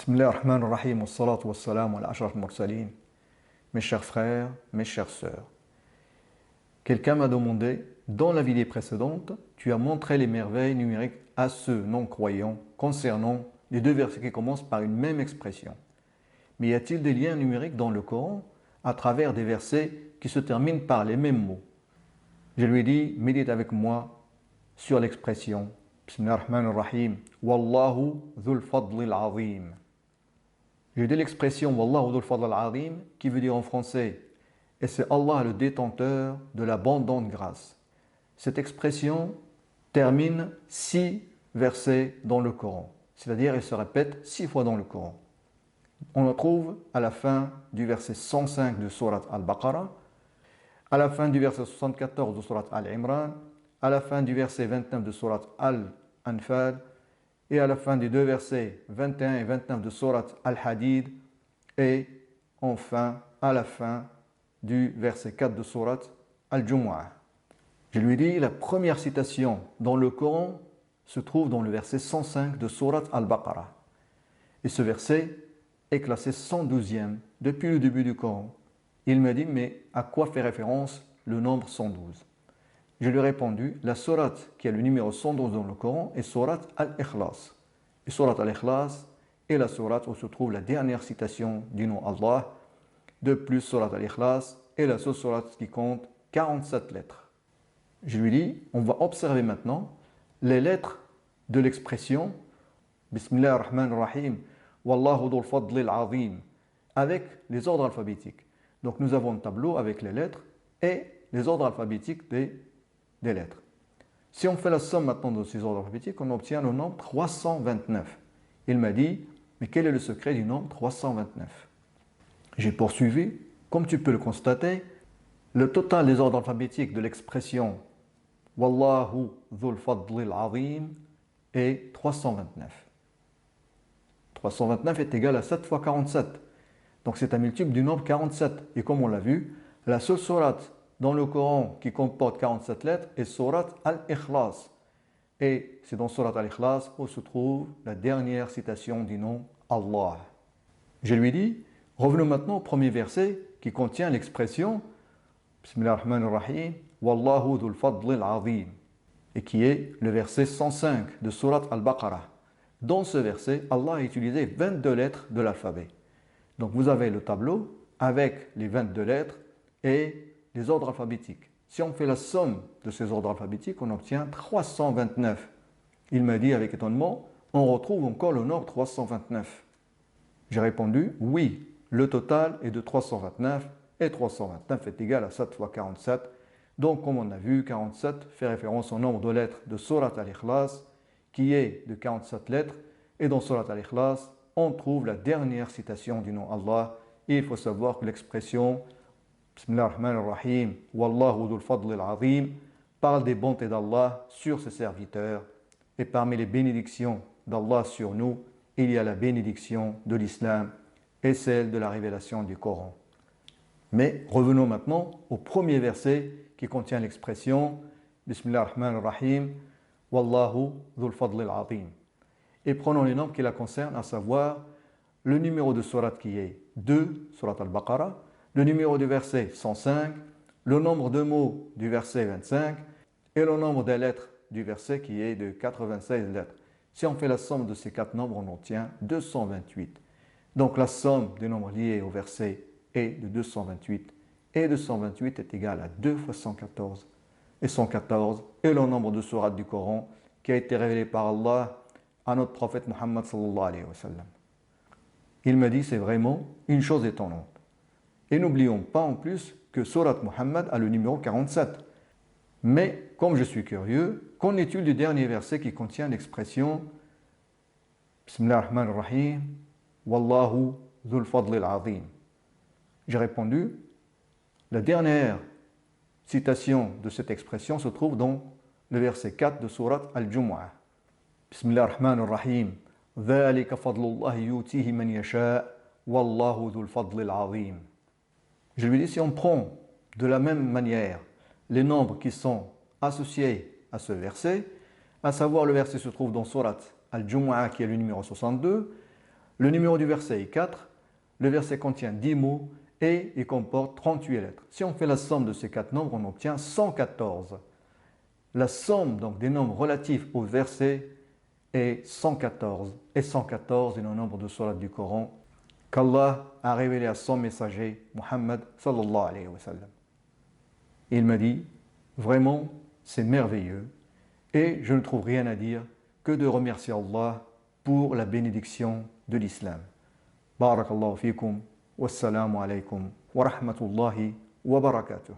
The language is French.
Bismillah ar-Rahman ar-Rahim, wa-salatu wa-salam ala ashraf al-mursalin. Mes chers frères, mes chères sœurs, quelqu'un m'a demandé, dans la vidéo précédente, tu as montré les merveilles numériques à ceux non-croyants concernant les deux versets qui commencent par une même expression. Mais y a-t-il des liens numériques dans le Coran à travers des versets qui se terminent par les mêmes mots? Je lui ai dit, médite avec moi sur l'expression Bismillah ar-Rahman ar-Rahim, Wallahu dhul fadlil azim. J'ai dit l'expression Wallahu dhul fadlil azim qui veut dire en français et c'est Allah le détenteur de l'abondante grâce. Cette expression termine 6 versets dans le Coran, c'est-à-dire elle se répète 6 fois dans le Coran. On la trouve à la fin du verset 105 de Surat Al-Baqarah, à la fin du verset 74 de Surat Al-Imran, à la fin du verset 29 de Surat Al-Anfal et à la fin des deux versets 21 et 29 de Surat Al-Hadid et enfin à la fin du verset 4 de Surat Al-Jumu'ah. Je lui ai dit, la première citation dans le Coran se trouve dans le verset 105 de Surat Al-Baqarah. Et ce verset est classé 112e depuis le début du Coran. Il m'a dit, mais à quoi fait référence le nombre 112? Je lui ai répondu, la sourate qui a le numéro 112 dans le Coran est sourate Al-Ikhlas. Et sourate Al-Ikhlas est la sourate où se trouve la dernière citation du nom Allah. De plus, sourate Al-Ikhlas est la seule sourate qui compte 47 lettres. Je lui dis, on va observer maintenant les lettres de l'expression Bismillah ar-Rahman ar-Rahim, Wallahu dhul fadlil azim, avec les ordres alphabétiques. Donc nous avons un tableau avec les lettres et les ordres alphabétiques des lettres. Si on fait la somme maintenant de ces ordres alphabétiques, on obtient le nombre 329. Il m'a dit, mais quel est le secret du nombre 329? J'ai poursuivi, comme tu peux le constater, le total des ordres alphabétiques de l'expression Wallahu dhul fadlil azim est 329. 329 est égal à 7 fois 47. Donc c'est un multiple du nombre 47. Et comme on l'a vu, la seule sourate dans le Coran qui comporte 47 lettres est sourate Al-Ikhlas. Et c'est dans sourate Al-Ikhlas où se trouve la dernière citation du nom Allah. Je lui dis, revenons maintenant au premier verset qui contient l'expression Bismillah ar-Rahman ar-Rahim, Wallahu dhul fadlil azim, et qui est le verset 105 de sourate Al-Baqarah. Dans ce verset, Allah a utilisé 22 lettres de l'alphabet. Donc vous avez le tableau avec les 22 lettres et les ordres alphabétiques. Si on fait la somme de ces ordres alphabétiques, on obtient 329. Il m'a dit avec étonnement, on retrouve encore le nombre 329. J'ai répondu, oui, le total est de 329 et 329 est égal à 7 fois 47. Donc comme on a vu, 47 fait référence au nombre de lettres de Surat Al-Ikhlas qui est de 47 lettres et dans Surat Al-Ikhlas, on trouve la dernière citation du nom Allah. Et il faut savoir que l'expression Bismillah ar-Rahman ar-Rahim, Wallahu dhul fadlil azim parle des bontés d'Allah sur ses serviteurs. Et parmi les bénédictions d'Allah sur nous, il y a la bénédiction de l'islam et celle de la révélation du Coran. Mais revenons maintenant au premier verset qui contient l'expression Bismillah ar-Rahman ar-Rahim, Wallahu dhul fadlil azim. Et prenons les nombres qui la concernent, à savoir le numéro de sourate qui est 2, sourate Al-Baqarah, le numéro du verset 105, le nombre de mots du verset 25 et le nombre des lettres du verset qui est de 96 lettres. Si on fait la somme de ces 4 nombres, on obtient 228. Donc la somme des nombres liés au verset est de 228. Et 228 est égal à 2 fois 114. Et 114 est le nombre de sourates du Coran qui a été révélé par Allah à notre prophète Muhammad sallallahu alayhi wa sallam. Il me dit, c'est vraiment une chose étonnante. Et n'oublions pas en plus que Surat Muhammad a le numéro 47. Mais comme je suis curieux, qu'en est-il du dernier verset qui contient l'expression Bismillah ar-Rahman ar-Rahim, Wallahu dhul fadlil azim? J'ai répondu, la dernière citation de cette expression se trouve dans le verset 4 de Surat Al-Jumu'ah. Bismillah ar-Rahman ar-Rahim, Dhalika fadlullahi yutihi man yasha, Wallahu dhul fadlil azim. Je lui dis, si on prend de la même manière les nombres qui sont associés à ce verset, à savoir le verset se trouve dans Surat Al-Jumu'ah qui est le numéro 62, Le numéro du verset est 4. Le verset contient 10 mots et il comporte 38 lettres. Si on fait la somme de ces 4 nombres, on obtient 114. La somme donc des nombres relatifs au verset est 114. Et 114 est le nombre de sourates du Coran qu'Allah a révélé à son messager, Muhammad sallallahu alayhi wa sallam. Il m'a dit, vraiment, c'est merveilleux et je ne trouve rien à dire que de remercier Allah pour la bénédiction de l'islam. Barakallahu fikum, wassalamu alaykum wa rahmatullahi wa barakatuh.